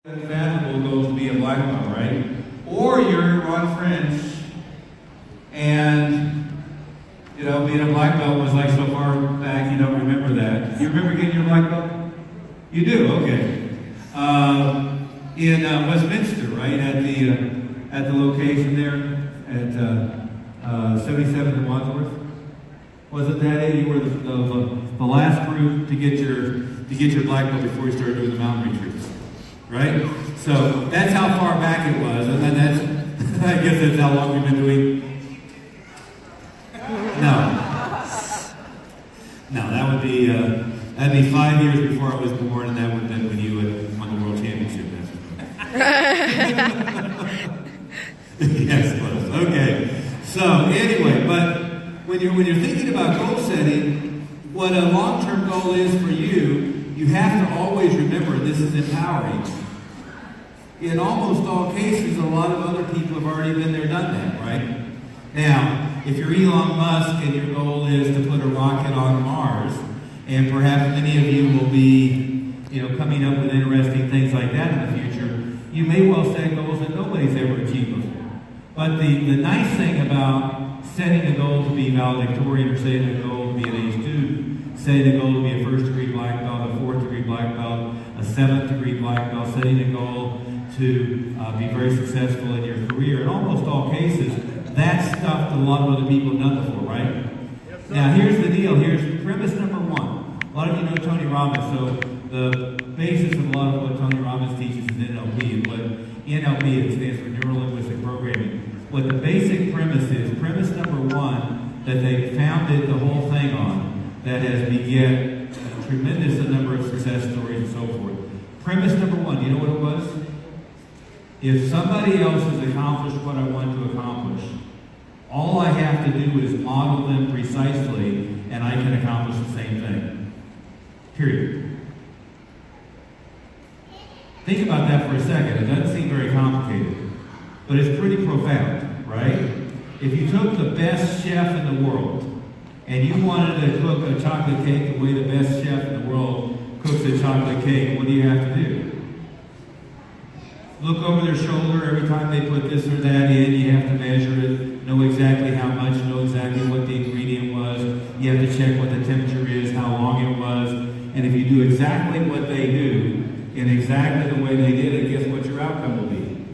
Unfathomable goal to be a black belt, right? Or you're Ron French, and being a black belt was like so far back you don't remember that. You remember getting your black belt? You do, okay. In Westminster, right at the location there at 77th and Wadsworth. Wasn't that it? You were the last group to get your black belt before you started doing the mountain retreats. Right? So that's how far back it was, and then I guess that's how long we've been doing. No, that would be that'd be 5 years before I was born, and that would have been when you had won the world championship. Yes, close. Okay. So anyway, but when you're thinking about goal setting, what a long-term goal is for you, you have to always remember this is empowering. In almost all cases, a lot of other people have already been there, done that, right? Now, if you're Elon Musk and your goal is to put a rocket on Mars, and perhaps many of you will be, coming up with interesting things like that in the future, you may well set goals that nobody's ever achieved before. But the nice thing about setting a goal to be valedictorian, or setting a goal to be an A student, setting a goal to be a first-degree black belt, a fourth-degree black belt, a seventh-degree black belt, setting a goal to be very successful in your career. In almost all cases, that's stuff that a lot of other people have done before, right? Yes, now, here's the deal. Here's premise number one. A lot of you know Tony Robbins, so the basis of a lot of what Tony Robbins teaches is NLP. And what NLP, it stands for Neuro-Linguistic Programming. What the basic premise is, premise number one, that they founded the whole thing on, that has beget a tremendous number of success stories and so forth. Premise number one, you know what it was? If somebody else has accomplished what I want to accomplish, all I have to do is model them precisely, and I can accomplish the same thing. Period. Think about that for a second. It doesn't seem very complicated, but it's pretty profound, right? If you took the best chef in the world, and you wanted to cook a chocolate cake the way the best chef in the world cooks a chocolate cake, what do you have to do? Look over their shoulder every time they put this or that in. You have to measure it, know exactly how much, know exactly what the ingredient was. You have to check what the temperature is, how long it was. And if you do exactly what they do, in exactly the way they did it, guess what your outcome will be?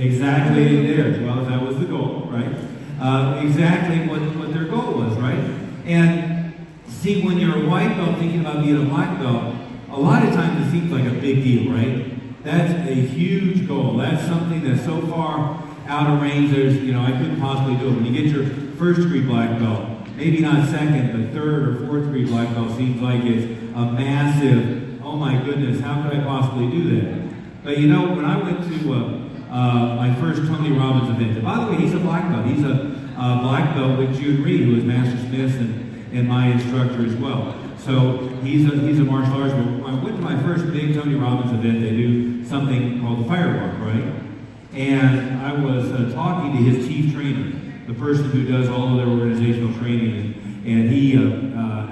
Exactly theirs. Well, that was the goal, right? Exactly what their goal was, right? And see, when you're a white belt thinking about being a black belt, a lot of times it seems like a big deal, right? That's a huge goal. That's something that's so far out of range, I couldn't possibly do it. When you get your first degree black belt, maybe not second, but third or fourth degree black belt seems like it's a massive, oh my goodness, how could I possibly do that? But when I went to my first Tony Robbins event, and by the way, he's a black belt. He's a black belt with Jude Reed, who is Master Smith and my instructor as well. So he's a martial artist. When I went to my first big Tony Robbins event, they do something called the fire walk, right? And I was talking to his chief trainer, the person who does all of their organizational training, and he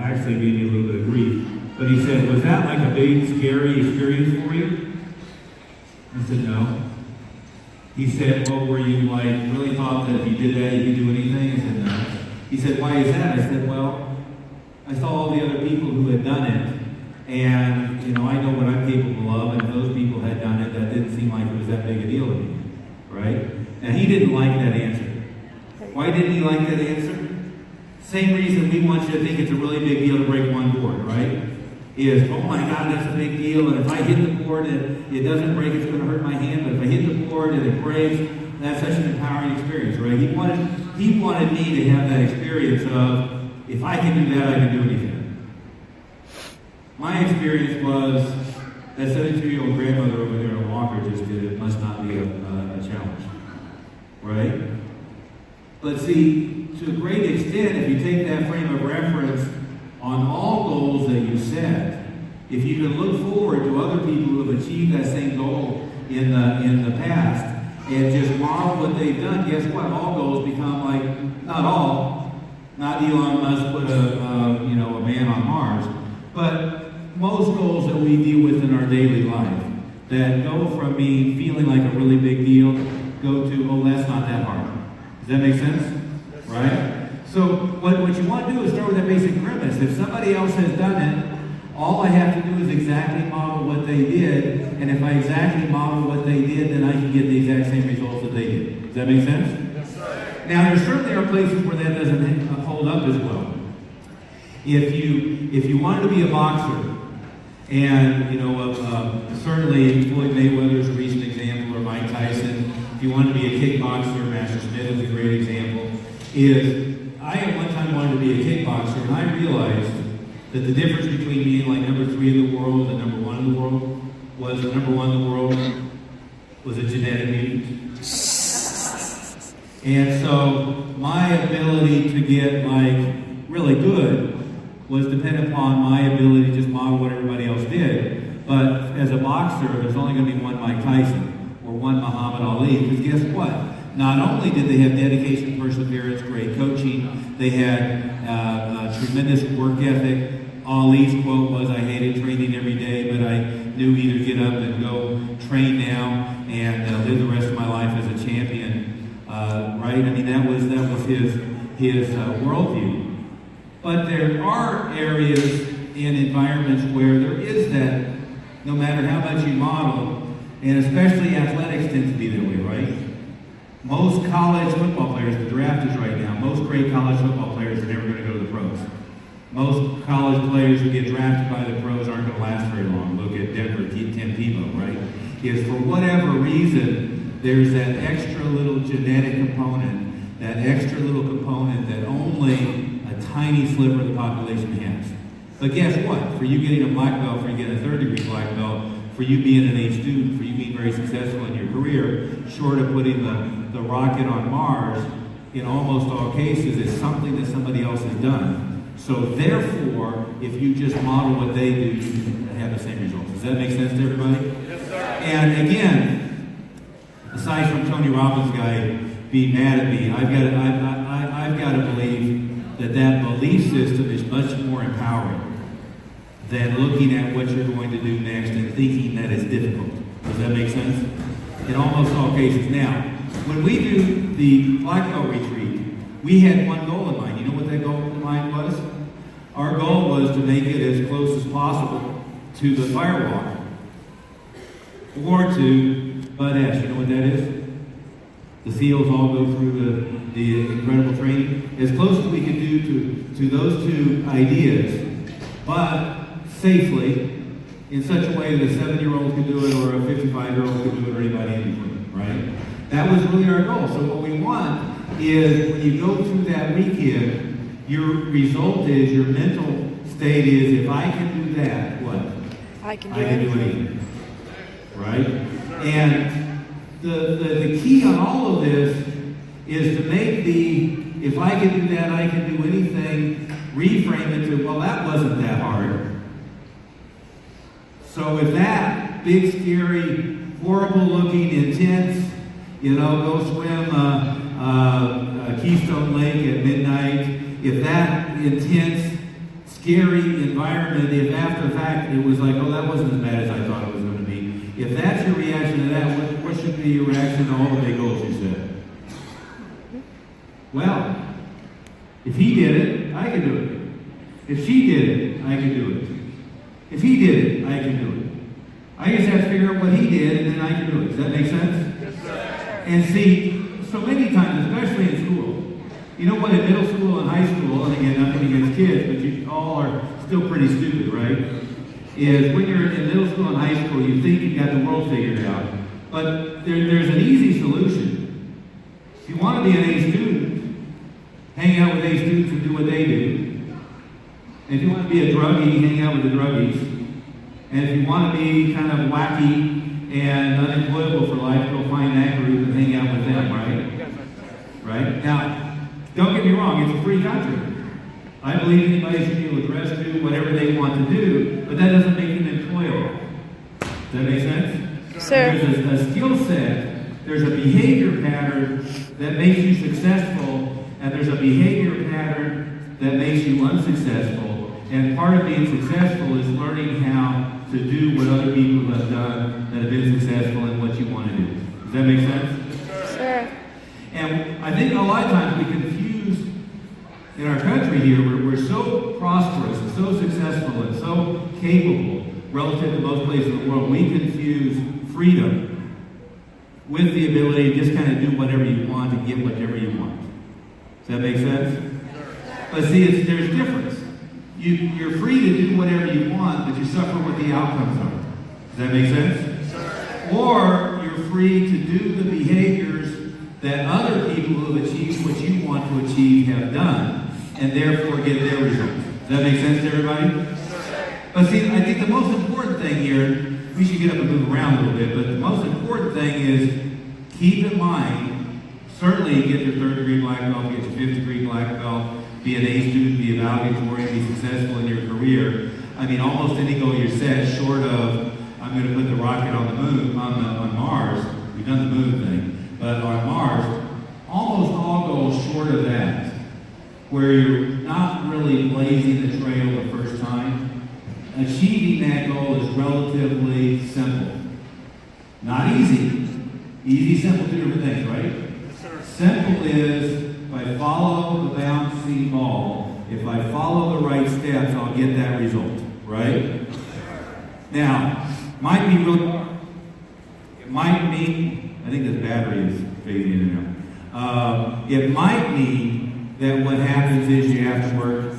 actually gave me a little bit of grief. But he said, "Was that like a big, scary experience for you?" I said, "No." He said, "Well, were you really thought that if you did that, you could do anything?" I said, "No." He said, "Why is that?" I said, "Well, I saw all the other people who had done it, and I know what I'm capable of, and if those people had done it, that didn't seem like it was that big a deal to me." Right? Now, he didn't like that answer. Why didn't he like that answer? Same reason we want you to think it's a really big deal to break one board, right? Is, oh my God, that's a big deal, and if I hit the board and it doesn't break, it's going to hurt my hand, but if I hit the board and it breaks, that's such an empowering experience, right? He wanted me to have that experience of, if I can do that, I can do anything. My experience was that 72-year-old grandmother over there in a walker just did it. Must not be a challenge, right? But see, to a great extent, if you take that frame of reference on all goals that you set, if you can look forward to other people who have achieved that same goal in the past and just model what they've done, guess what? All goals become not all. Not Elon Musk put a man on Mars, but most goals that we deal with in our daily life that go from me feeling like a really big deal, go to, oh, that's not that hard. Does that make sense? Right? So what you want to do is start with that basic premise. If somebody else has done it, all I have to do is exactly model what they did, and if I exactly model what they did, then I can get the exact same results that they did. Does that make sense? Yes, sir. Now, there certainly are places where that doesn't hold up as well. If you wanted to be a boxer, and certainly Floyd Mayweather is a recent example, or Mike Tyson. If you wanted to be a kickboxer, Master Smith is a great example. I at one time wanted to be a kickboxer, and I realized that the difference between being like number 3 in the world and number 1 in the world was that number 1 in the world was a genetic mutant. And so my ability to get really good was dependent upon my ability to just model what everybody else did. But as a boxer, there's only going to be one Mike Tyson or one Muhammad Ali. Because guess what? Not only did they have dedication, perseverance, great coaching, they had tremendous work ethic. Ali's quote was, "I hated training every day, but I knew either get up and go train now and live the rest of my life as a champion." Right? I mean, that was his worldview. But there are areas in environments where there is that, no matter how much you model, and especially athletics tend to be that way, right? Most college football players, the draft is right now, most great college football players are never going to go to the pros. Most college players who get drafted by the pros aren't going to last very long. Look at Denver, Tim Tebow, right? Is for whatever reason, there's that extra little genetic component, that extra little component that only a tiny sliver of the population has. But guess what? For you getting a black belt, for you getting a third-degree black belt, for you being an A student, for you being very successful in your career, short of putting the rocket on Mars, in almost all cases, is something that somebody else has done. So therefore, if you just model what they do, you can have the same results. Does that make sense to everybody? Yes, sir. And again, aside from Tony Robbins guy being mad at me, I've got to believe that belief system is much more empowering than looking at what you're going to do next and thinking that it's difficult. Does that make sense? In almost all cases. Now, when we do the black belt retreat, we had one goal in mind. You know what that goal in mind was? Our goal was to make it as close as possible to the firewalk or to Bud Ash. You know what that is? The SEALs all go through the incredible training. As close as we could do to those two ideas, but safely, in such a way that a 7-year-old could do it or a 55-year-old could do it or anybody in between, right? That was really our goal. So what we want is when you go through that weekend, your result is, your mental state is, if I can do that, what? I can do anything. Right? And the key on all of this is to make if I can do that, I can do anything, reframe it to, well, that wasn't that hard. So if that big, scary, horrible-looking, intense, go swim Keystone Lake at midnight, if that intense, scary environment, if after the fact it was like, oh, that wasn't as bad as I thought it was going to be, if that's your reaction to that, what should be your reaction to all the big goals you set? Well, if he did it, I can do it. If she did it, I can do it. If he did it, I can do it. I just have to figure out what he did, and then I can do it. Does that make sense? Yes, sir. And see, so many times, especially in school, you know what, in middle school and high school, and again, nothing against kids, but you all are still pretty stupid, right? Is when you're in middle school and high school, you think you've got the world figured out. But there's an easy solution. If you want to be an A student, hang out with A students and do what they do. And if you want to be a druggie, hang out with the druggies. And if you want to be kind of wacky and unemployable for life, go find that group and hang out with them, right? Right? Now, don't get me wrong, it's a free country. I believe anybody should be able to dress, do whatever they want to do, but that doesn't make them employable. Does that make sense? Sir. There's a skill set, there's a behavior pattern that makes you successful, and there's a behavior pattern that makes you unsuccessful. And part of being successful is learning how to do what other people have done that have been successful in what you want to do. Does that make sense? Sure. And I think a lot of times we confuse, in our country here, we're so prosperous and so successful and so capable relative to most places in the world, we confuse freedom with the ability to just kind of do whatever you want and get whatever you want. Does that make sense? But see, there's a difference. You're free to do whatever you want, but you suffer what the outcomes are. Does that make sense? Or you're free to do the behaviors that other people who have achieved what you want to achieve have done, and therefore get their results. Does that make sense to everybody? But see, I think the most important thing here, we should get up and move around a little bit, but the most important thing is keep in mind, certainly get your third degree black belt, get your fifth degree black belt, be an A student, be a valedictorian, be successful in your career. I mean, almost any goal you're set, short of, I'm going to put the rocket on the moon, on Mars. We've done the moon thing, but on Mars, almost all goals short of that, where you're not really blazing the trail the first time. Achieving that goal is relatively simple. Not easy. Easy, simple, two different things, right? Simple is, if I follow the bouncing ball, if I follow the right steps, I'll get that result, right? Now, might be really hard. It might mean, I think this battery is fading in and out. It might mean that what happens is you have to work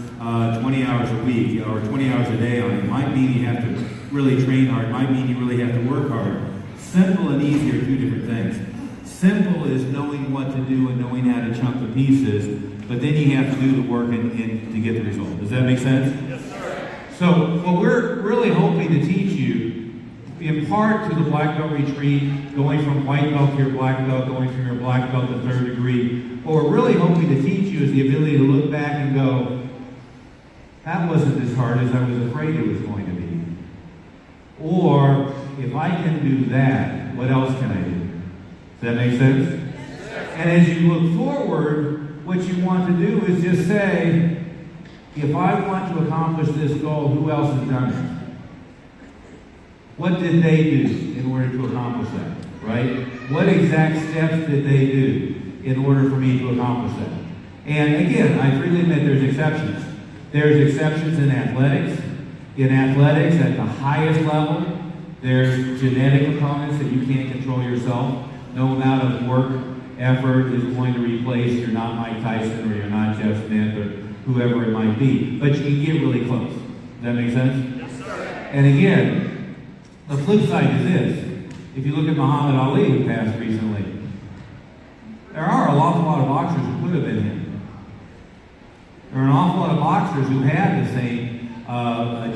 20 hours a week or 20 hours a day on it. It might mean you have to really train hard. It might mean you really have to work hard. Simple and easy are two different things. Simple is knowing what to do and knowing how to chunk the pieces, but then you have to do the work and to get the result. Does that make sense? Yes, sir. So what we're really hoping to teach you, in part to the black belt retreat, going from white belt to your black belt, going from your black belt to third degree, what we're really hoping to teach you is the ability to look back and go, that wasn't as hard as I was afraid it was going to be. Or, if I can do that, what else can I do? Does that make sense? And as you look forward, what you want to do is just say, if I want to accomplish this goal, who else has done it? What did they do in order to accomplish that? Right? What exact steps did they do in order for me to accomplish that? And again, I freely admit there's exceptions. There's exceptions in athletics. In athletics, at the highest level, there's genetic components that you can't control yourself. No amount of work, effort is going to replace you're not Mike Tyson or you're not Jeff Smith or whoever it might be. But you can get really close. Does that make sense? Yes, sir. And again, the flip side is this. If you look at Muhammad Ali, who passed recently, there are an awful lot of boxers who could have been him. There are an awful lot of boxers who had the same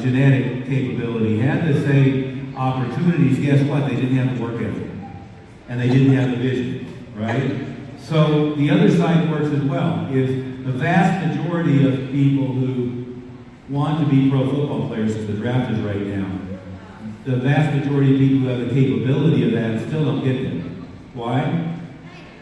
genetic capability, had the same opportunities. Guess what? They didn't have the work ethic. And they didn't have the vision, right? So the other side works as well. Is the vast majority of people who want to be pro football players, as the draft is right now, the vast majority of people who have the capability of that still don't get them. Why?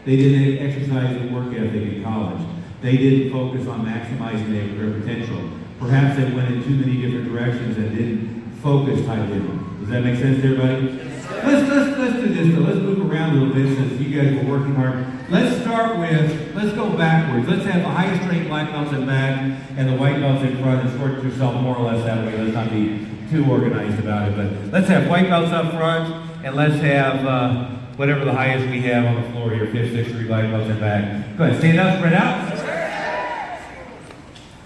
They didn't exercise the work ethic in college. They didn't focus on maximizing their potential. Perhaps they went in too many different directions and didn't focus tightly enough. Does that make sense to everybody? Let's do this though. Let's move around a little bit since you guys were working hard. Let's go backwards. Let's have the highest ranked black belts in back and the white belts in front and sort yourself more or less that way. Let's not be too organized about it. But let's have white belts up front and let's have whatever the highest we have on the floor here, 5th, 6th degree black belts in back. Go ahead, stand up, spread out.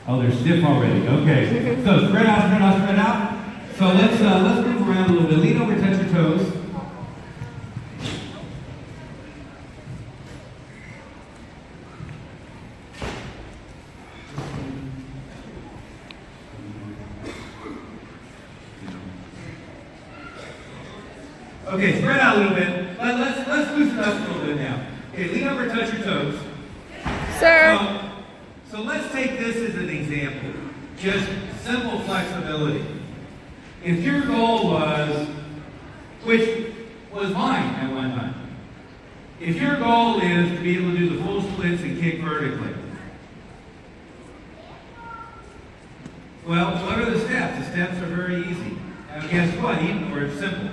Oh, they're stiff already. Okay. So spread out, spread out, spread out. So let's move around a little bit. Lean over, touch your toes. Okay, spread out a little bit. Let's loosen up a little bit now. Okay, lean over, touch your toes. Sir. So let's take this as an example. Just simple flexibility. If your goal was, which was mine at one time, if your goal is to be able to do the full splits and kick vertically, well, what are the steps? The steps are very easy. Now guess what? Even where it's simple.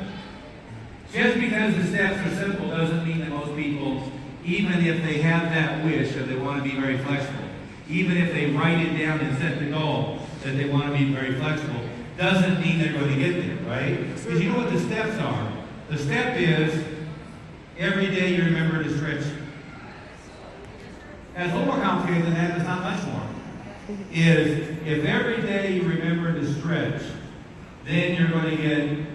Just because the steps are simple doesn't mean that most people, even if they have that wish that they want to be very flexible, even if they write it down and set the goal that they want to be very flexible, doesn't mean they're going to get there, right? Because you know what the steps are? The step is every day you remember to stretch. Now, it's a little more complicated than that, but it's not much more. Is if every day you remember to stretch, then you're going to get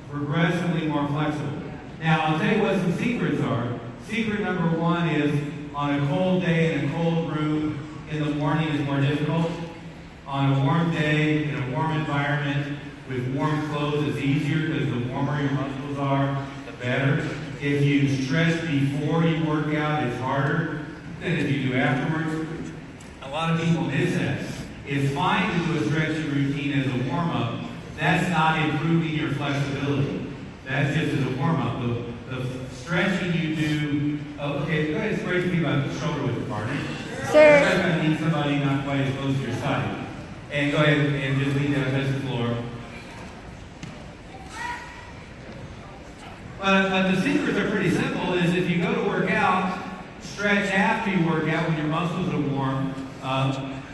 progressively more flexible. Now, I'll tell you what some secrets are. Secret number one is on a cold day in a cold room in the morning is more difficult. On a warm day in a warm environment with warm clothes, it's easier because the warmer your muscles are, the better. If you stretch before you work out, it's harder than if you do afterwards. A lot of people miss that. It's fine to do a stretching routine as a warm-up. That's not improving your flexibility. That's just as a warm-up. The stretching you do, okay, go ahead and spread your feet about the shoulder with your partner. Sir. You're going to need somebody not quite as close to your side. And go ahead and just lean down against the floor. But the secrets are pretty simple, is if you go to work out, stretch after you work out when your muscles are warm.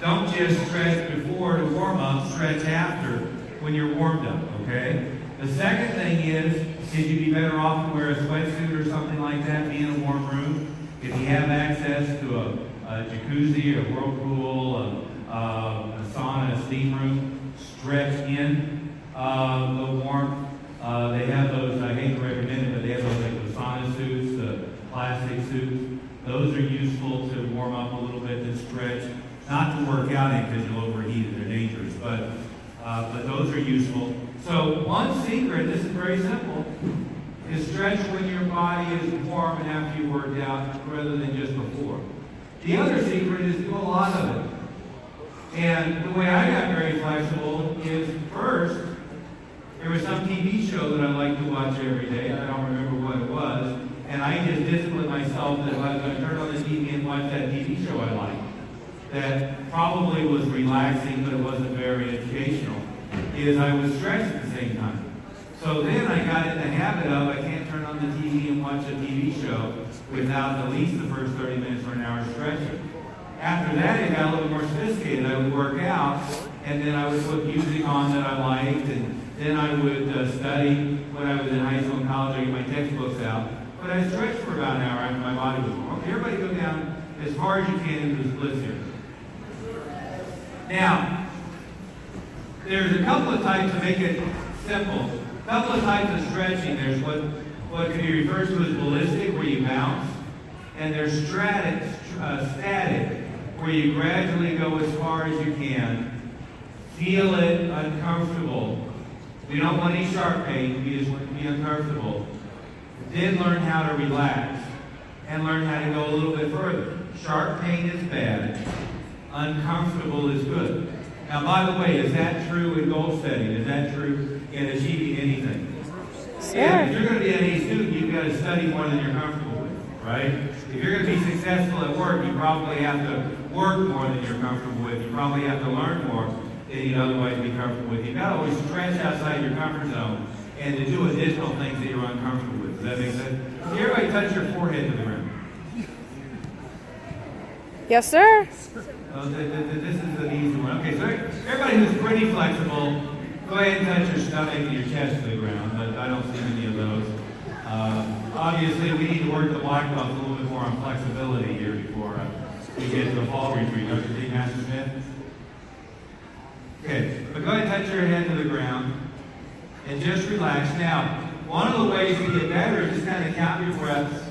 Don't just stretch before to warm up, stretch after when you're warmed up, okay? The second thing is you'd be better off to wear a sweatsuit or something like that, be in a warm room. If you have access to a jacuzzi, a whirlpool, a sauna, a steam room, stretch in the warmth. They have those, I hate to recommend it, but they have those like the sauna suits, the plastic suits. Those are useful to warm up a little bit, to stretch. Not to work out in because you'll overheat and they're dangerous, but those are useful. So one secret, this is very simple, is stretch when your body is warm and after you worked out rather than just before. The other secret is do a lot of it. And the way I got very flexible is first, there was some TV show that I like to watch every day. I don't remember what it was. And I just disciplined myself that if I was going to turn on the TV and watch that TV show I liked, that probably was relaxing, but it wasn't very educational, is I would stretch at the same time. So then I got in the habit of I can't turn on the TV and watch a TV show without at least the first 30 minutes or an hour stretching. After that, it got a little more sophisticated. I would work out, and then I would put music on that I liked, and then I would study. When I was in high school and college, I get my textbooks out. But I stretched for about an hour after my body was warm. Okay, everybody go down as far as you can into the splits here. Now, there's a couple of types to make it simple. A couple of types of stretching. There's what can be referred to as ballistic, where you bounce, and there's static, where you gradually go as far as you can. Feel it uncomfortable. We don't want any sharp pain. We just want it to be uncomfortable. Then learn how to relax and learn how to go a little bit further. Sharp pain is bad. Uncomfortable is good. Now, by the way, is that true in goal setting? Is that true in achieving anything? Yeah, if you're going to be an A student, you've got to study more than you're comfortable with, right? If you're going to be successful at work, you probably have to work more than you're comfortable with. You probably have to learn more than you'd otherwise be comfortable with. You've got to always stretch outside your comfort zone and to do additional things that you're uncomfortable with. Does that make sense? Everybody touch your forehead to the ground. Yes, sir. This is an easy one. Okay, so everybody who's pretty flexible, go ahead and touch your stomach and your chest to the ground, but I don't see any of those. Obviously, we need to work the black belts a little bit more on flexibility here before we get to the fall retreat. Dr. D. Master Smith? Okay, but go ahead and touch your head to the ground and just relax. Now, one of the ways to get better is just kind of count your breaths.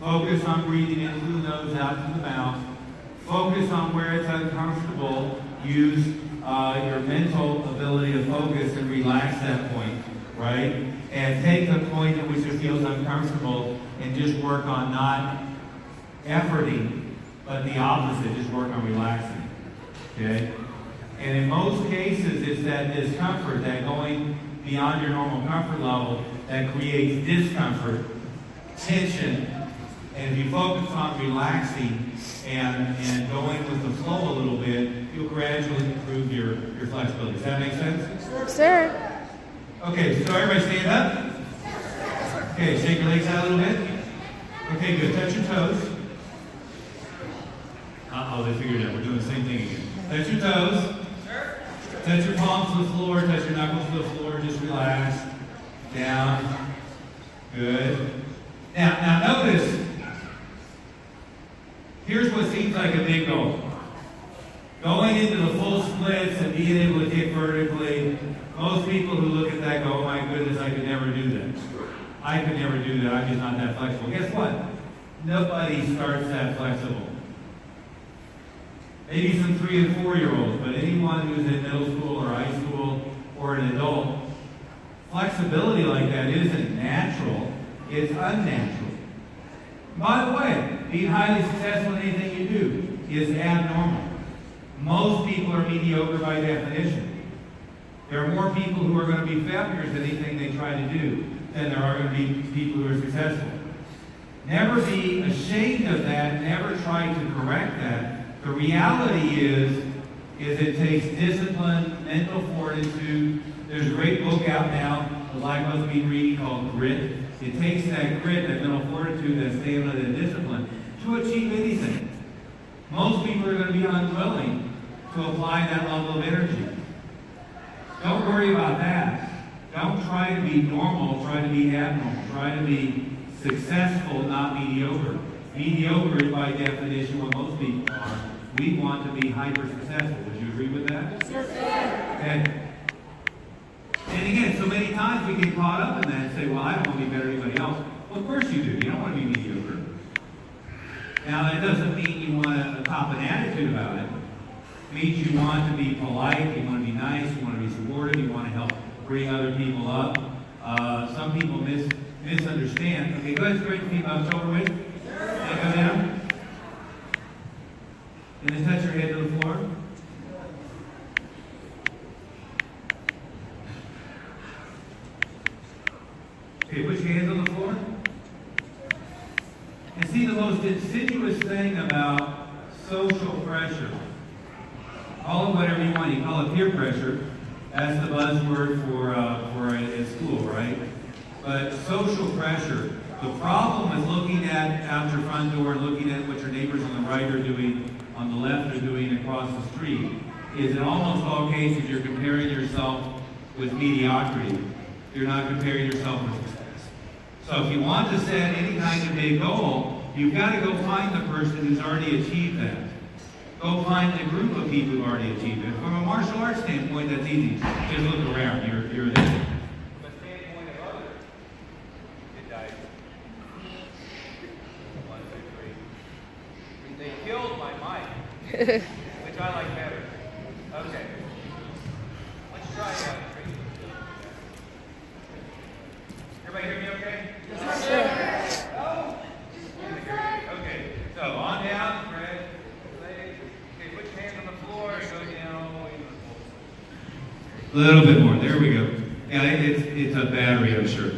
Focus on breathing in through the nose, out through the mouth. Focus on where it's uncomfortable. Use your mental ability to focus and relax that point, right? And take the point at which it feels uncomfortable and just work on not efforting, but the opposite, just work on relaxing, okay? And in most cases, it's that discomfort, that going beyond your normal comfort level, that creates discomfort, tension. And if you focus on relaxing and going with the flow a little bit, you'll gradually improve your flexibility. Does that make sense? Sir. Okay, so everybody stand up. Okay, shake your legs out a little bit. Okay, good. Touch your toes. Uh-oh, they figured it out. We're doing the same thing again. Touch your toes. Touch your palms to the floor. Touch your knuckles to the floor. Just relax. Down. Good. Now notice, here's what seems like a big goal. Going into the full splits and being able to kick vertically, most people who look at that go, oh my goodness, I could never do that. I could never do that. I'm just not that flexible. Guess what? Nobody starts that flexible. Maybe some 3 and 4-year-olds, but anyone who's in middle school or high school or an adult, flexibility like that isn't natural, it's unnatural. By the way, being highly successful in anything you do is abnormal. Most people are mediocre by definition. There are more people who are going to be failures at anything they try to do than there are going to be people who are successful. Never be ashamed of that, never try to correct that. The reality is it takes discipline, mental fortitude. There's a great book out now that I must be reading called Grit. It takes that grit, that mental fortitude, that stamina, that discipline to achieve anything. Most people are going to be unwilling to apply that level of energy. Don't worry about that. Don't try to be normal, try to be abnormal. Try to be successful, not mediocre. Mediocre is by definition what most people are. We want to be hyper-successful. Would you agree with that? Yes, sir. Okay. And again, so many times we get caught up in that and say, well, I don't want to be better than anybody else. Well, of course you do. You don't want to be mediocre. Now, that doesn't mean you want to adopt an attitude about it. It means you want to be polite, you want to be nice, you want to be supportive, you want to help bring other people up. Some people misunderstand. Okay, go ahead, straighten feet out, shoulder width. And go down. And then touch your head to the floor. Okay, put your hands on the floor. And see, the most insidious thing about social pressure, call it whatever you want, you call it peer pressure, that's the buzzword for at school, right? But social pressure, the problem with looking out your front door, looking at what your neighbors on the right are doing, on the left are doing across the street, is in almost all cases you're comparing yourself with mediocrity. You're not comparing yourself with success. So if you want to set any kind of big goal, you've got to go find the person who's already achieved that. Go find a group of people who've already achieved it. From a martial arts standpoint, that's easy. Just look around. You're there. From a standpoint of others, it died. 1, 2, 3. They killed my mic, which I like better. Okay. Let's try that. Everybody hear me okay? Yes, sir. Okay, so on down, spread legs. Okay, put your hands on the floor and go down all the way to the floor. A little bit more, there we go. Yeah, it's a battery, I'm sure.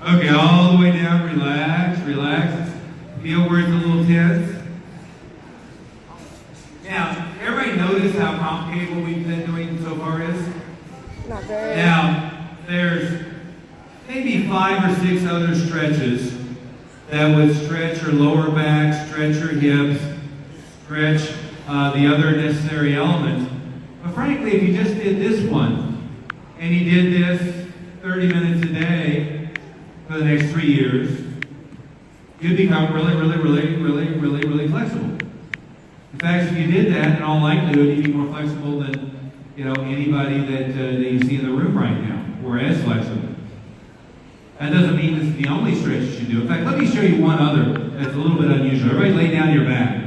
Okay, all the way down, relax, relax. Feel where it's a little tense. Now, everybody notice how complicated what we've been doing so far is? Not very. Now, there's maybe 5 or 6 other stretches that would stretch your lower back, stretch your hips, stretch the other necessary elements. But frankly, if you just did this one, and you did this 30 minutes a day for the next 3 years, you'd become really flexible. In fact, if you did that, in all likelihood, you'd be more flexible than anybody that you see in the room right now, or as flexible. That doesn't mean it's the only stretch you should do. In fact, let me show you one other that's a little bit unusual. Everybody lay down your back.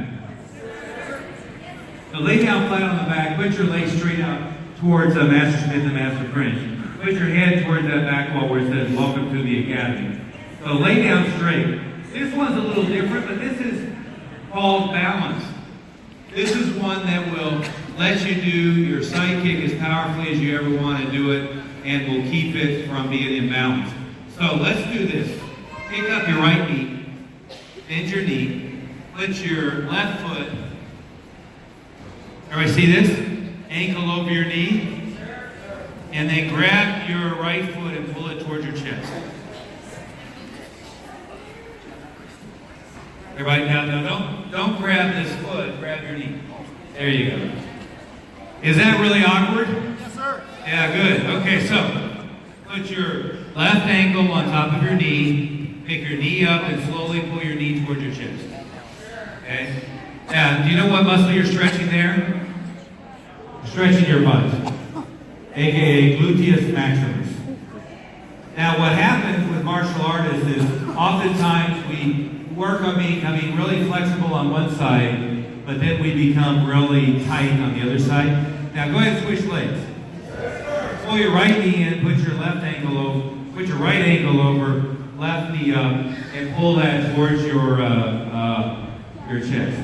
Now lay down flat on the back, put your legs straight out towards Master Smith and Master French. Put your head towards that back wall where it says, "Welcome to the Academy." So lay down straight. This one's a little different, but this is called balance. This is one that will let you do your side kick as powerfully as you ever want to do it and will keep it from being imbalanced. So let's do this. Pick up your right knee, bend your knee, put your left foot Everybody see this? Ankle over your knee. And then grab your right foot and pull it towards your chest. Everybody, now don't grab this foot, grab your knee. There you go. Is that really awkward? Yes, sir. Yeah, good. Okay, so put your left ankle on top of your knee, pick your knee up and slowly pull your knee towards your chest. Okay? Now, do you know what muscle you're stretching there? You're stretching your butt, aka gluteus maximus. Now, what happens with martial artists is oftentimes we work on becoming really flexible on one side, but then we become really tight on the other side. Now, go ahead and switch legs. Pull your right knee in, put your left ankle over, put your right ankle over, left knee up, and pull that towards your chest.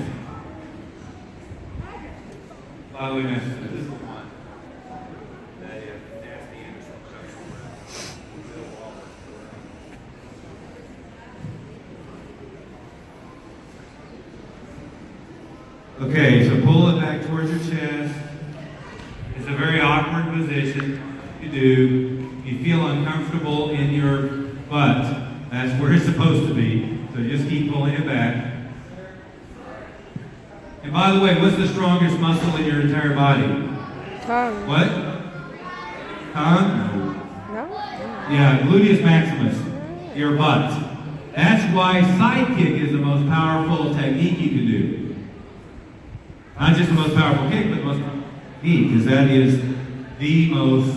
By the way, man, this is the one that if nasty Anderson comes over. Okay, so pull it back towards your chest. It's a very awkward position. You do. You feel uncomfortable in your butt. That's where it's supposed to be. So just keep pulling it back. And by the way, what's the strongest muscle in your entire body? Tongue. What? Tongue? No? Yeah, gluteus maximus. Your butt. That's why side kick is the most powerful technique you can do. Not just the most powerful kick, but the most powerful technique, because that is the most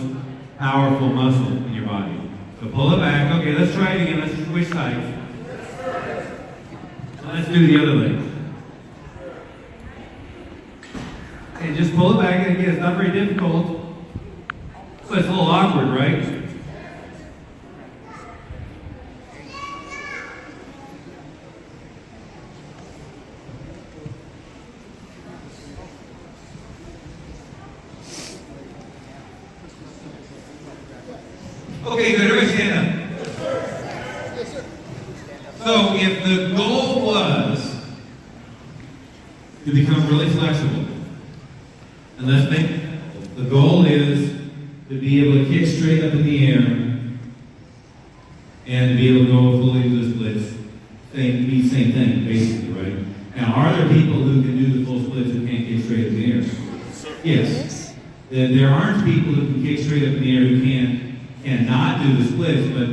powerful muscle in your body. So pull it back. Okay, let's try it again. Let's switch sides. Let's do the other leg. Okay, just pull it back. And again, it's not very difficult. So it's a little awkward, right? Okay, good. Everybody stand up. So if the goal was to become really flexible, and let's make the goal is to be able to kick straight up in the air and be able to go fully to the splits. Same thing, basically, right? Now, are there people who can do the full splits who can't kick straight up in the air? Yes. There aren't people who can kick straight up in the air who cannot do the splits, but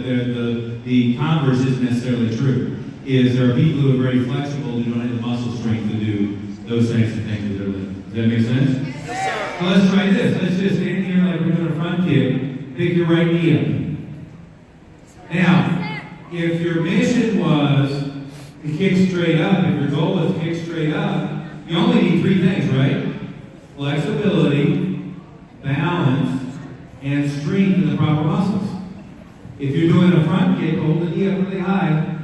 the converse isn't necessarily true. There are people who are very flexible who don't have the muscle strength to do those types of things with their legs. Does that make sense? Yes, sir. So let's try this. Let's just stand here like we're doing a front kick. Pick your right knee up. Now, if your mission was to kick straight up, if your goal was to kick straight up, you only need three things, right? Flexibility, balance, and strength in the proper muscles. If you're doing a front kick, hold the knee up really high.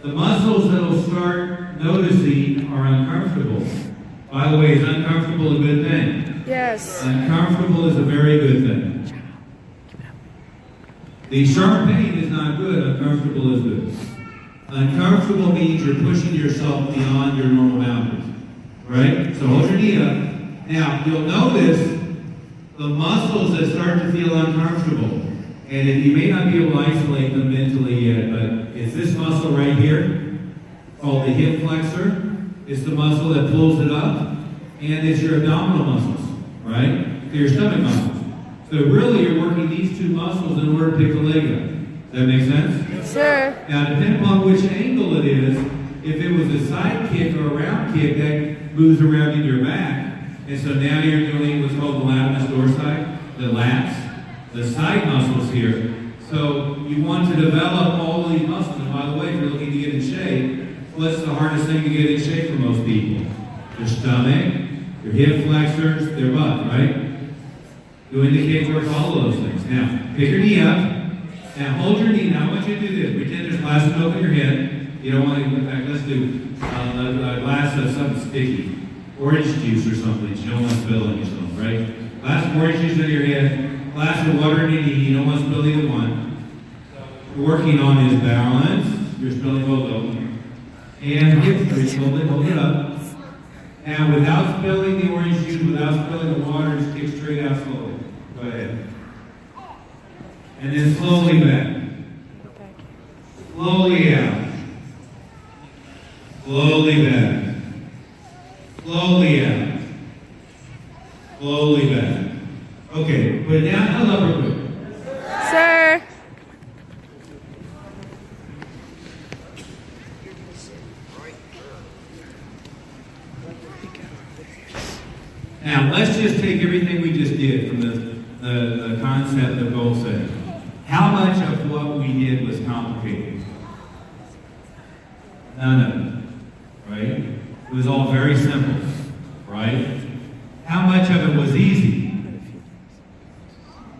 The muscles that will start noticing are uncomfortable. By the way, is uncomfortable a good thing? Yes. Uncomfortable is a very good thing. The sharp pain is not good, uncomfortable is good. Uncomfortable means you're pushing yourself beyond your normal boundaries. Right? So hold your knee up. Now, you'll notice the muscles that start to feel uncomfortable. And you may not be able to isolate them mentally yet, but it's this muscle right here, called the hip flexor. It's the muscle that pulls it up. And it's your abdominal muscles, right? Your stomach muscles. So really, you're working these two muscles in order to pick the leg up. Does that make sense? Sure. Now, depending on which angle it is, if it was a side kick or a round kick, that moves around in your back. And so now you're doing what's called the latissimus dorsi, the lats, the side muscles here. So you want to develop all of these muscles. And by the way, if you're looking to get in shape, what's the hardest thing to get in shape for most people? Their stomach, your hip flexors, their butt, right? Doing the kick works, all of those things. Now, pick your knee up. Now, hold your knee. Now, I want you to do this. Pretend there's glass of milk in your head. You don't want to, in fact, let's do a glass of something sticky. Orange juice or something that you don't want to spill on yourself, right? Glass of orange juice in your head. Glass of water in your knee. You don't want to spill either one. We're working on is balance. You're spilling both of them. And hip crease. Hold it up. Now, without spilling the orange juice, without spilling the water, just kick straight out slowly. Go ahead. And then slowly back. Slowly out. Slowly back. Slowly out. Slowly back. Okay, put it down. Hold up real quick. Sir. Now, let's just take everything we just did from the concept of goal setting. How much of what we did was complicated? None of it, right? It was all very simple, right? How much of it was easy?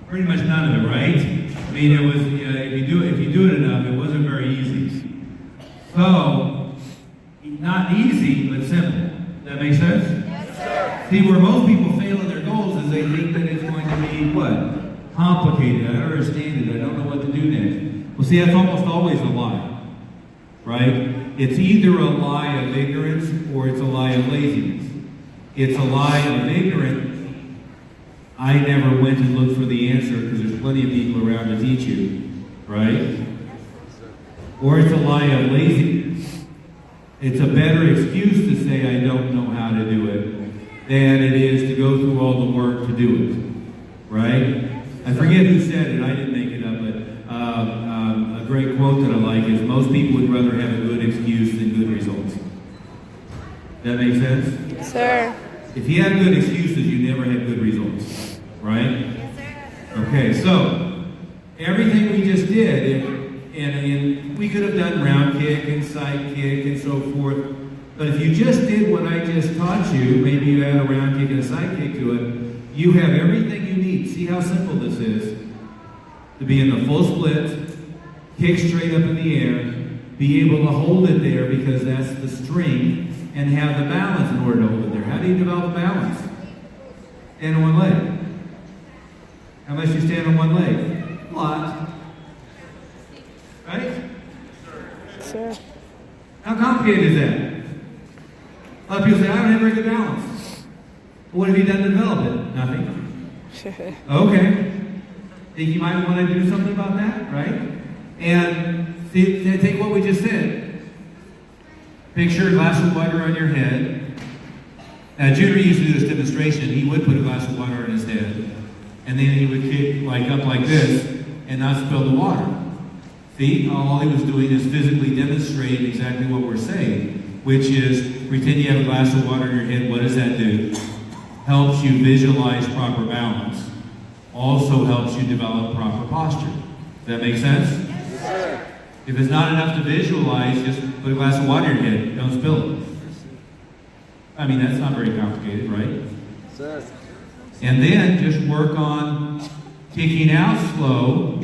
Pretty much none of it, right? I mean, it was, if you do it enough, it wasn't very easy. So, not easy, but simple. Does that make sense? Yes, sir. See, where most people fail in their goals is they think that it's going to be, what? Complicated. I don't understand it. I don't know what to do next. Well, see, that's almost always a lie, right? It's either a lie of ignorance or it's a lie of laziness. It's a lie of ignorance. I never went and looked for the answer because there's plenty of people around to teach you, right? Or it's a lie of laziness. It's a better excuse to say I don't know how to do it than it is to go through all the work to do it, right? I forget who said it, I didn't make it up, but a great quote that I like is, most people would rather have a good excuse than good results. That make sense? Sir. If you had good excuses, you never had good results, right? Yes, sir. Okay, so everything we just did, and we could have done round kick and side kick and so forth, but if you just did what I just taught you, maybe you add a round kick and a side kick to it, you have everything you need. See how simple this is? To be in the full split, kick straight up in the air, be able to hold it there because that's the string, and have the balance in order to hold it there. How do you develop balance? Stand on one leg. How much do you stand on one leg? A lot. Right? Sir. How complicated is that? A lot of people say, I don't have very good balance. What have you done to develop it? Nothing. Okay. Think you might want to do something about that, right? And see, take what we just said. Picture a glass of water on your head. Now, Junior used to do this demonstration. He would put a glass of water on his head, and then he would kick up like this and not spill the water. See, all he was doing is physically demonstrating exactly what we're saying, which is pretend you have a glass of water in your head. What does that do? Helps you visualize proper balance. Also helps you develop proper posture. Does that make sense? Yes, sir. If it's not enough to visualize, just put a glass of water in your head. Don't spill it. I mean, that's not very complicated, right? Yes, sir. And then just work on kicking out slow.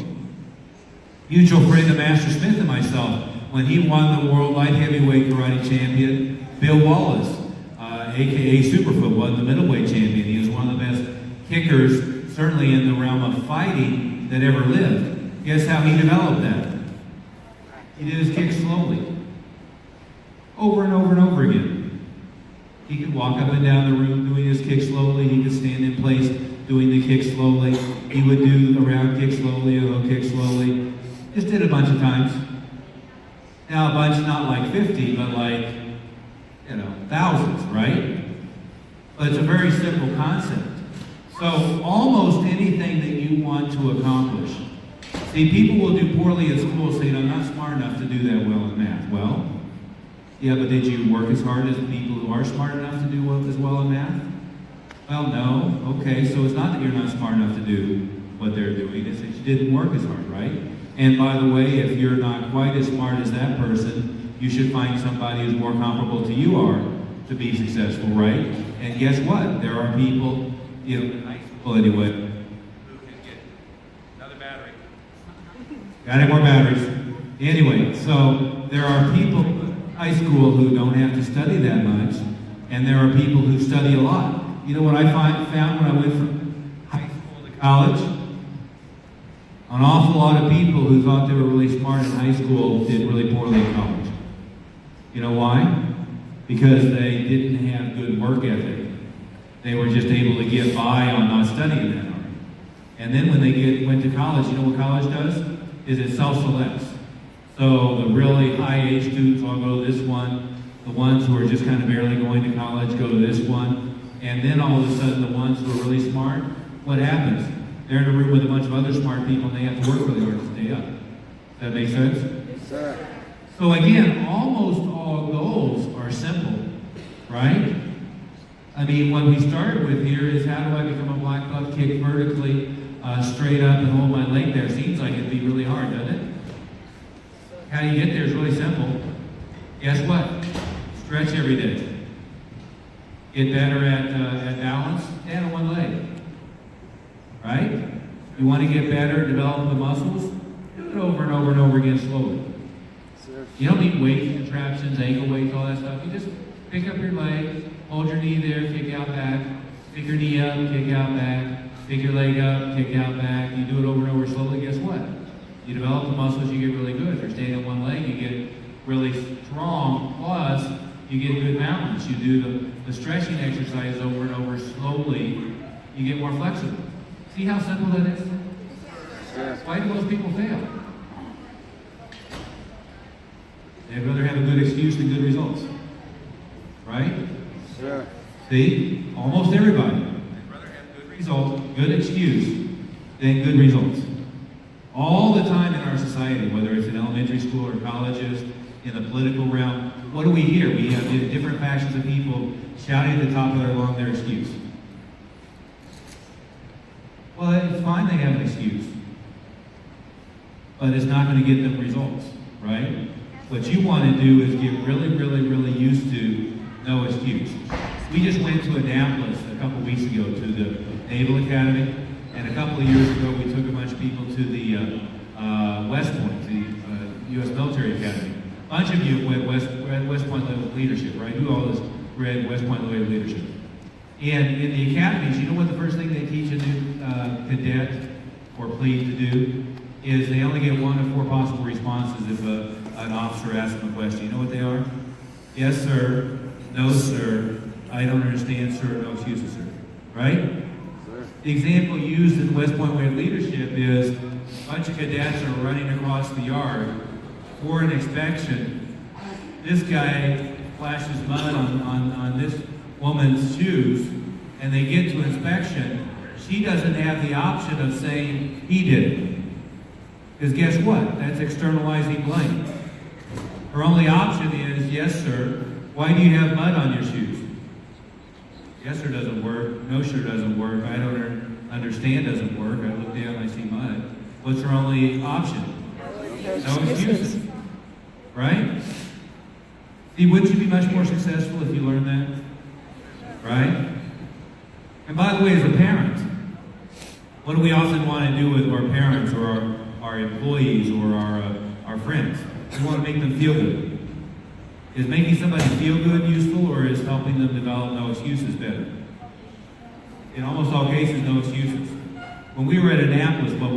Mutual friend of Master Smith and myself, when he won the World Light Heavyweight Karate Champion, Bill Wallace, a.k.a. Superfoot, was the middleweight champion. He was one of the best kickers, certainly in the realm of fighting, that ever lived. Guess how he developed that? He did his kick slowly. Over and over and over again. He could walk up and down the room doing his kick slowly. He could stand in place doing the kick slowly. He would do a round kick slowly, a low kick slowly. Just did a bunch of times. Now a bunch, not like 50, but like, thousands, right? But it's a very simple concept. So almost anything that you want to accomplish. See, people will do poorly at school saying, I'm not smart enough to do that well in math. Well, yeah, but did you work as hard as the people who are smart enough to do as well in math? Well, no. Okay, so it's not that you're not smart enough to do what they're doing. It's that you didn't work as hard, right? And by the way, if you're not quite as smart as that person, you should find somebody who's more comparable to you are to be successful, right? And guess what? There are people, in high school anyway, who can get another battery. Got any more batteries? Anyway, so there are people in high school who don't have to study that much, and there are people who study a lot. You know what I found when I went from high school to college? An awful lot of people who thought they were really smart in high school did really poorly in college. You know why? because they didn't have good work ethic. They were just able to get by on not studying that hard. And then when they went to college, you know what college does? Is it self-selects. So the really high-age students all go to this one. The ones who are just kind of barely going to college go to this one. And then all of a sudden, the ones who are really smart, what happens? They're in a room with a bunch of other smart people, and they have to work really hard to stay up. Does that make sense? Yes, sir. So again, almost all goals are simple, right? I mean, what we started with here is how do I become a black belt, kick vertically, straight up and hold my leg there? Seems like it'd be really hard, doesn't it? How you get there is really simple. Guess what? Stretch every day. Get better at balance, stand on one leg. Right? You want to get better, develop the muscles? Do it over and over and over again slowly. You don't need weight contraptions, ankle weights, all that stuff. You just pick up your leg, hold your knee there, kick out back, pick your knee up, kick out back, pick your leg up, kick out back. You do it over and over slowly, guess what? You develop the muscles, you get really good. If you're standing on one leg, you get really strong, plus you get good balance. You do the stretching exercises over and over slowly, you get more flexible. See how simple that is? Why do most people fail? They'd rather have a good excuse than good results. Right? Sure. See? Almost everybody. They'd rather have good results, good excuse, than good results. All the time in our society, whether it's in elementary school or colleges, in the political realm, what do we hear? We have different factions of people shouting at the top of their lung their excuse. Well, it's fine they have an excuse, but it's not going to get them results, right? What you want to do is get really, really, really used to no excuse. We just went to Annapolis a couple weeks ago to the Naval Academy, and a couple of years ago we took a bunch of people to the West Point, the U.S. Military Academy. A bunch of you went West Point Level Leadership, right? Who all has read West Point Level Leadership? And in the academies, you know what the first thing they teach a new cadet or plebe to do? Is they only get 1 of 4 possible responses if an officer asks them a question. You know what they are? Yes, sir. No, sir. I don't understand, sir. No excuses, sir. Right? Sir. The example used in West Point Way of Leadership is a bunch of cadets are running across the yard for an inspection. This guy flashes mud on this woman's shoes, and they get to inspection. She doesn't have the option of saying he did it. Because guess what? That's externalizing blame. Her only option is, yes, sir. Why do you have mud on your shoes? Yes, sir doesn't work. No, sir doesn't work. I don't understand doesn't work. I look down and I see mud. What's her only option? No excuses. Right? See, wouldn't you be much more successful if you learned that? Right? And by the way, as a parent, what do we often want to do with our parents or our employees or our friends? We want to make them feel good. Is making somebody feel good useful, or is helping them develop no excuses better? In almost all cases, no excuses. When we were at Annapolis, what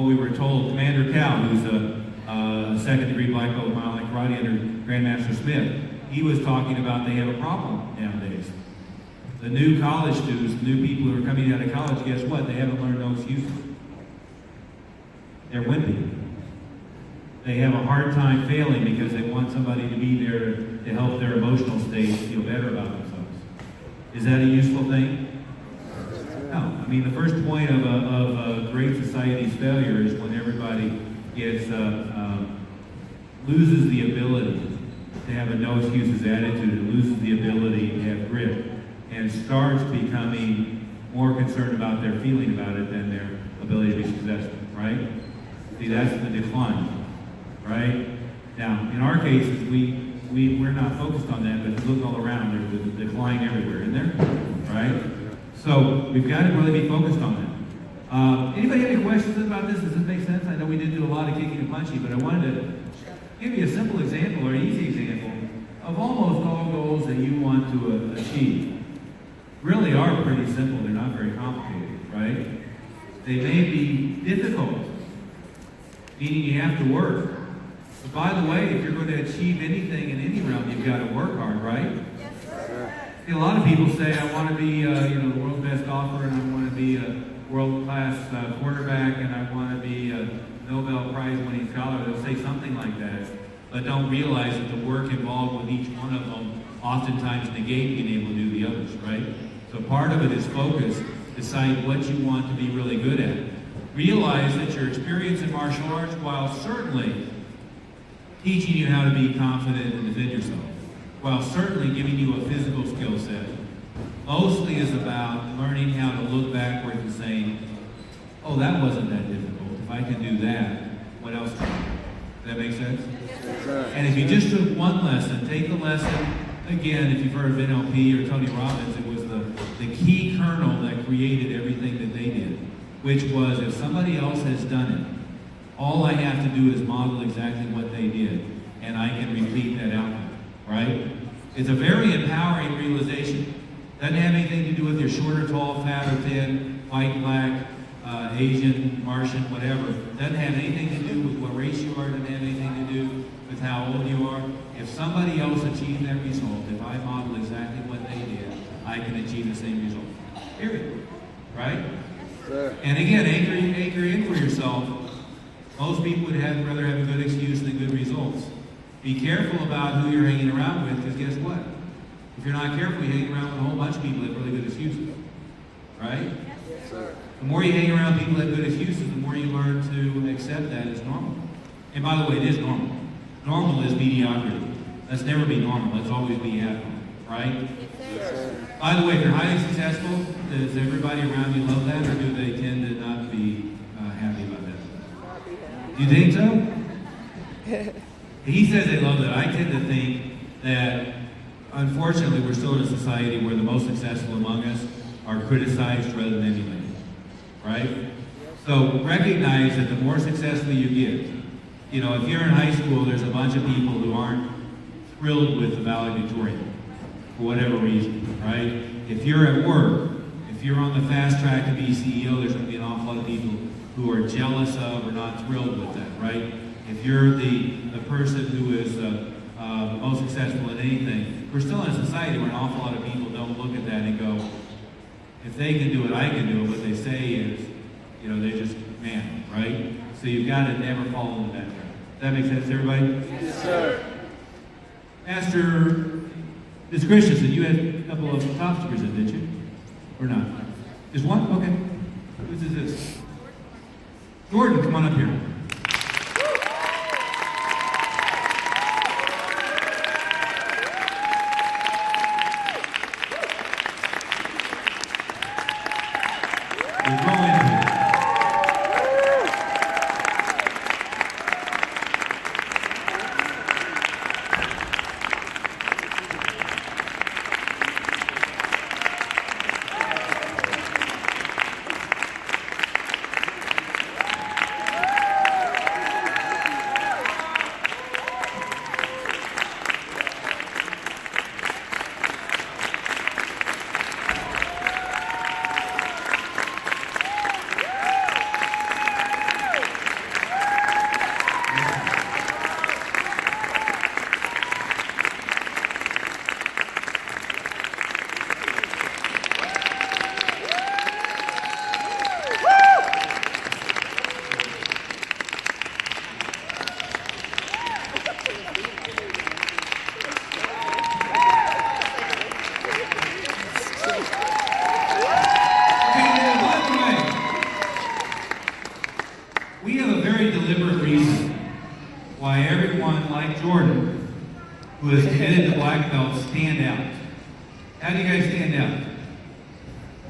we were told, Commander Cal, who's a second-degree black belt with Mile High Karate under Grandmaster Smith, he was talking about they have a problem nowadays. The new college students, the new people who are coming out of college, guess what? They haven't learned no excuses. They're wimpy. They have a hard time failing because they want somebody to be there to help their emotional state feel better about themselves. Is that a useful thing? No. I mean, the first point of a great society's failure is when everybody gets loses the ability to have a no excuses attitude, and loses the ability to have grit, and starts becoming more concerned about their feeling about it than their ability to be successful, right? See, that's the decline, right? Now, in our cases, we're not focused on that, but if you look all around, there's a decline everywhere, isn't there? Right? So, we've got to really be focused on that. Anybody have any questions about this? Does this make sense? I know we did do a lot of kicking and punching, but I wanted to give you a simple example, or an easy example, of almost all goals that you want to achieve. Really are pretty simple. They're not very complicated, right? They may be difficult, meaning you have to work, But by the way, if you're going to achieve anything in any realm, you've got to work hard, right? Yes, sir. See, a lot of people say, I want to be, the world's best golfer, and I want to be a world-class quarterback, and I want to be a Nobel Prize-winning scholar. They'll say something like that, but don't realize that the work involved with each one of them oftentimes negate being able to do the others, right? So part of it is focus. Decide what you want to be really good at. Realize that your experience in martial arts, while certainly teaching you how to be confident and defend yourself, while certainly giving you a physical skill set, mostly is about learning how to look backwards and saying, oh, that wasn't that difficult. If I can do that, what else can I do? Does that make sense? Yes, sir. And if you just took one lesson, take the lesson, again, if you've heard of NLP or Tony Robbins, it was the key kernel that created everything that they did, which was if somebody else has done it, all I have to do is model exactly what they did, and I can repeat that outcome, right? It's a very empowering realization. Doesn't have anything to do with your shorter, tall, fat, or thin, white, black, Asian, Martian, whatever. Doesn't have anything to do with what race you are. Doesn't have anything to do with how old you are. If somebody else achieved that result, if I model exactly what they did, I can achieve the same result. Period. Right? Sir. And again, anchor in for yourself. Most people would rather have a good excuse than good results. Be careful about who you're hanging around with, because guess what? If you're not careful, you hang around with a whole bunch of people that have really good excuses. Right? Yes, sir. The more you hang around people that have good excuses, the more you learn to accept that as normal. And by the way, it is normal. Normal is mediocrity. Let's never be normal. Let's always be abnormal. Right? Yes, sir. By the way, if you're highly successful, does everybody around you love that, or do they tend to not be happy about that? Do you think so? He says they love that. I tend to think that, unfortunately, we're still in a society where the most successful among us are criticized rather than emulated. Right? So recognize that the more successful you get, if you're in high school, there's a bunch of people who aren't thrilled with the valedictorian for whatever reason, right? If you're at work, if you're on the fast track to be CEO, there's going to be an awful lot of people who are jealous of or not thrilled with that, right? If you're the person who is the most successful in anything, we're still in a society where an awful lot of people don't look at that and go, if they can do it, I can do it. What they say is, they're just man, right? So you've got to never fall into that trap. Does that make sense to everybody? Yes, sir. Pastor, Ms. Christensen, you had a couple of topics to present, didn't you? Or not? Just one? Okay. Whose is this? Jordan, come on up here. We'll go into it. We have a very deliberate reason why everyone like Jordan, who is committed to black belt, stand out. How do you guys stand out?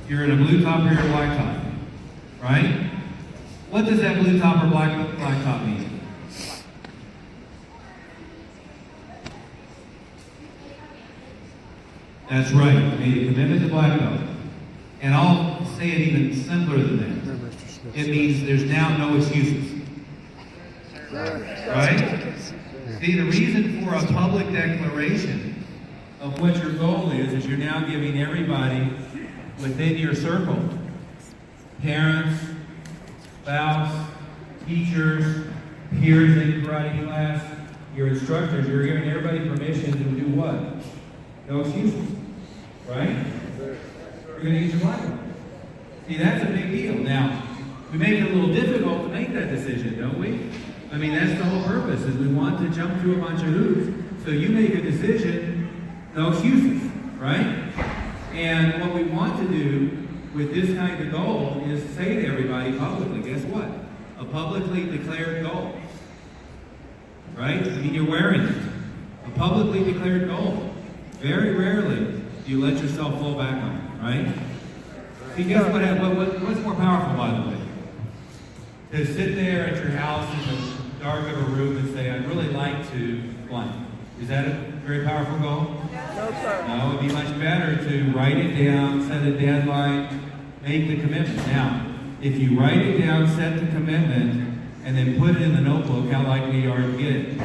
You're in a blue top or a black top, right? What does that blue top or black top mean? That's right. You made a commitment to black belt. And I'll say it even simpler than that. It means there's now no excuses. Right? See, the reason for a public declaration of what your goal is you're now giving everybody within your circle, parents, spouse, teachers, peers in karate class, your instructors, you're giving everybody permission to do what? No excuses, right? You're going to use your Bible. See, that's a big deal. Now, we make it a little difficult to make that decision, don't we? I mean, that's the whole purpose, is we want to jump through a bunch of hoops. So you make a decision, no excuses, right? And what we want to do with this kind of goal is say to everybody publicly, guess what? A publicly declared goal. Right? I mean, you're wearing it. A publicly declared goal. Very rarely do you let yourself fall back on it, right? See, guess what's more powerful, by the way? To sit there at your house in the dark of a room and say, I'd really like to blank. Is that a very powerful goal? No, sir. No, it'd be much better to write it down, set a deadline, make the commitment. Now, if you write it down, set the commitment, and then put it in the notebook, how likely you are to get it?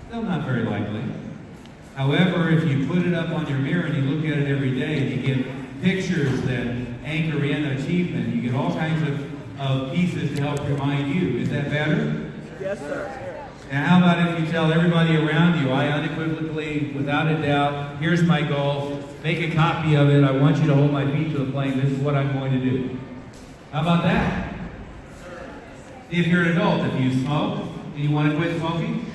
Still not very likely. However, if you put it up on your mirror and you look at it every day, and you get pictures that anchor in achievement, you get all kinds of pieces to help remind you. Is that better? Yes, sir. Now, how about if you tell everybody around you, I unequivocally, without a doubt, here's my goal, make a copy of it, I want you to hold my feet to the flame, this is what I'm going to do. How about that? See, if you're an adult, if you smoke and you want to quit smoking,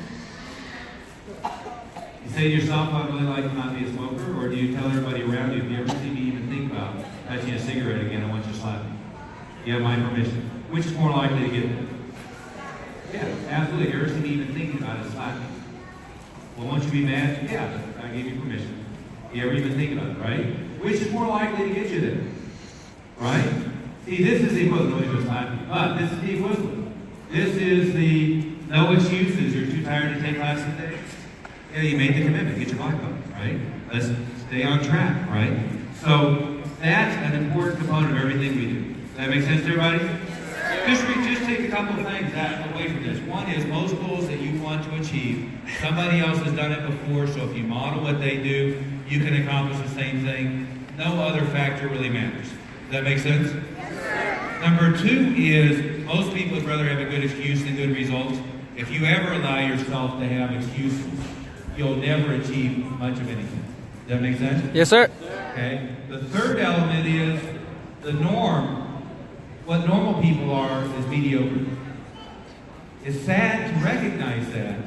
you say to yourself, I'd really like to not be a smoker, or do you tell everybody around you, if you ever see me even think about touching a cigarette again, I want you to slap me. You have my permission. Which is more likely to get there? Yeah, absolutely. If you ever see me even thinking about it, slap me. Well, won't you be mad? Yeah, I gave you permission. You ever even think about it, right? Which is more likely to get you there? Right? See, this is the equivalent. Nobody goes slap me. But this is the equivalent. This is the no excuses. You're too tired to take classes today. Yeah, you made the commitment. Get your bike on, right? Let's stay on track, right? So that's an important component of everything we do. Does that make sense to everybody? Just take a couple of things away from this. One is most goals that you want to achieve, somebody else has done it before, so if you model what they do, you can accomplish the same thing. No other factor really matters. Does that make sense? Number two is most people would rather have a good excuse than good results. If you ever allow yourself to have excuses, you'll never achieve much of anything. Does that make sense? Yes, sir. Okay. The third element is the norm. What normal people are is mediocre. It's sad to recognize that,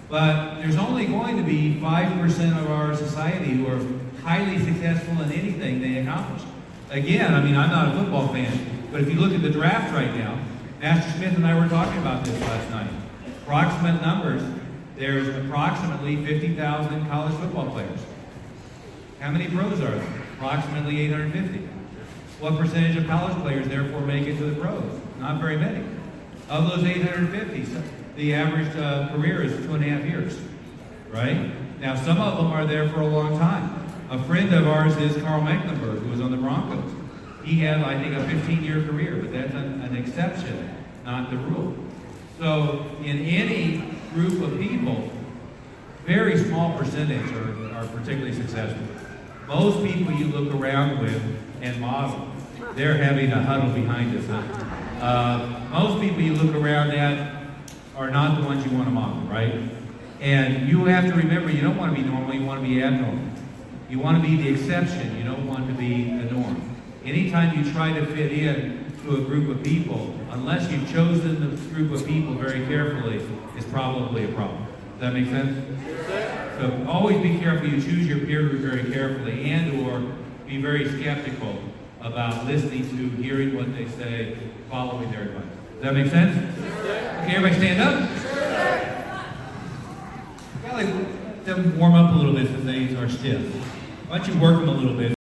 but there's only going to be 5% of our society who are highly successful in anything they accomplish. Again, I mean, I'm not a football fan, but if you look at the draft right now, Master Smith and I were talking about this last night. Approximate numbers, there's approximately 50,000 college football players. How many pros are there? Approximately 850. What percentage of college players therefore make it to the pros? Not very many. Of those 850, the average career is 2.5 years, right? Now, some of them are there for a long time. A friend of ours is Carl Mecklenburg, who was on the Broncos. He had, I think, a 15-year career, but that's an exception, not the rule. So, in any group of people, very small percentage are particularly successful. Most people you look around with and model, they're having a huddle behind us. Most people you look around at are not the ones you want to model, right? And you have to remember, you don't want to be normal, you want to be abnormal. You want to be the exception, you don't want to be the norm. Anytime you try to fit in to a group of people, unless you've chosen the group of people very carefully, it's probably a problem. Does that make sense? So always be careful you choose your peer group very carefully, and or be very skeptical about listening to, hearing what they say, following their advice. Does that make sense? Okay, everybody stand up. Let them warm up a little bit since they are stiff. Why don't you work them a little bit?